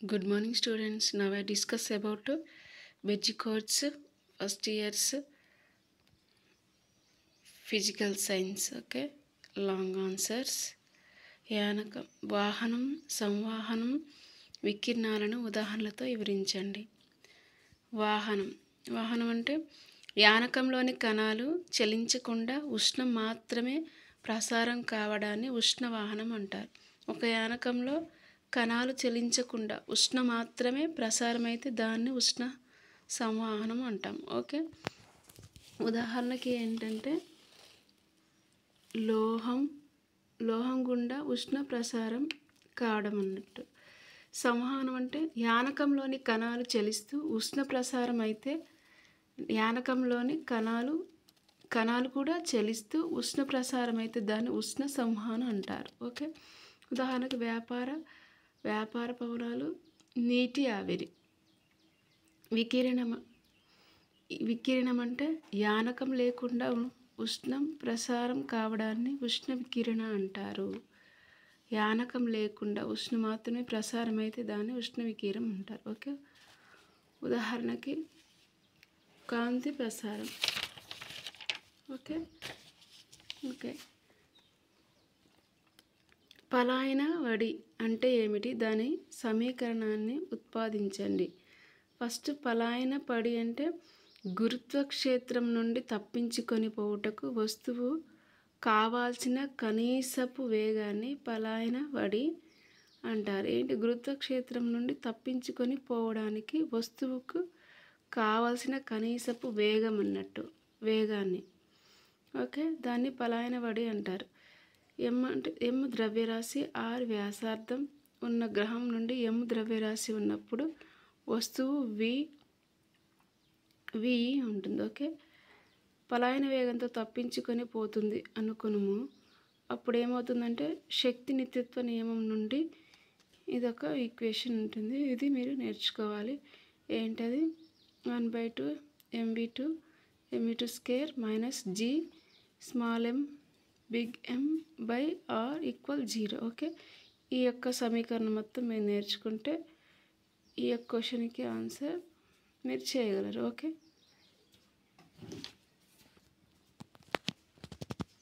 Good morning, students. Now I discuss about veg codes, first year's physical science. Okay, long answers. యానకం వాహనం సంవాహనం వికిరణాలను ఉదాహరణలతో వివరించండి. వాహనం అంటే యానకంలోని కణాలు చలించకుండా ఉష్ణం మాత్రమే ప్రసారం కావడాన్ని ఉష్ణవాహనం అంటారు. ఒక యానకంలో కణాలు చలించకుండా ఉష్ణం మాత్రమే ప్రసారమైతే దాన్ని ఉష్ణ సంవాహనం అంటాం. ఓకే, ఉదాహరణకి ఏంటంటే లోహం గుండా ఉష్ణ ప్రసారం కావడం అన్నట్టు. సంవహనం అంటే యానకంలోని కణాలు చలిస్తూ ఉష్ణ ప్రసారం అయితే యానకంలోని కణాలు కూడా చలిస్తూ ఉష్ణ ప్రసారం అయితే దాన్ని ఉష్ణ సంవహనం అంటారు. ఓకే, ఉదాహరణకు వ్యాపార పవనాలు, నీటి ఆవిరి. వికిరణం అంటే యానకం లేకుండా ఉష్ణం ప్రసారం కావడాన్ని ఉష్ణ వికిరణ అంటారు. యానకం లేకుండా ఉష్ణం మాత్రమే ప్రసారం అయితే దాన్ని ఉష్ణ వికిరణం అంటారు. ఓకే, ఉదాహరణకి కాంతి ప్రసారం. ఓకే పలాయన వడి అంటే ఏమిటి? దాని సమీకరణాన్ని ఉత్పాదించండి. ఫస్ట్ పలాయన పడి అంటే గురుత్వక్షేత్రం నుండి తప్పించుకొని పోవుటకు వస్తువు కావాల్సిన కనీసపు వేగాన్ని పలాయన వడి అంటారు. ఏంటి? గురుత్వక్షేత్రం నుండి తప్పించుకొని పోవడానికి వస్తువుకు కావాల్సిన కనీసపు వేగం అన్నట్టు, వేగాన్ని. ఓకే, దాన్ని పలాయన వడి అంటారు. ఎం ద్రవ్యరాశి, ఆర్ వ్యాసార్థం ఉన్న గ్రహం నుండి ఎం ద్రవ్యరాశి ఉన్నప్పుడు వస్తువు వి ఉంటుంది. ఓకే, పలాయన వేగంతో తప్పించుకొని పోతుంది అనుకున్నాము. అప్పుడు ఏమవుతుందంటే శక్తి నిత్యత్వ నియమం నుండి ఇదొక ఈక్వేషన్ ఉంటుంది. ఇది మీరు నేర్చుకోవాలి. ఏంటది? 1/2 mv2 mv2² minus g small m big M by r equal 0. Okay, ఈ యొక్క సమీకరణం మొత్తం మీరు నేర్చుకుంటే ఈ యొక్క క్వశ్చన్కి ఆన్సర్ మీరు చేయగలరు. ఓకే.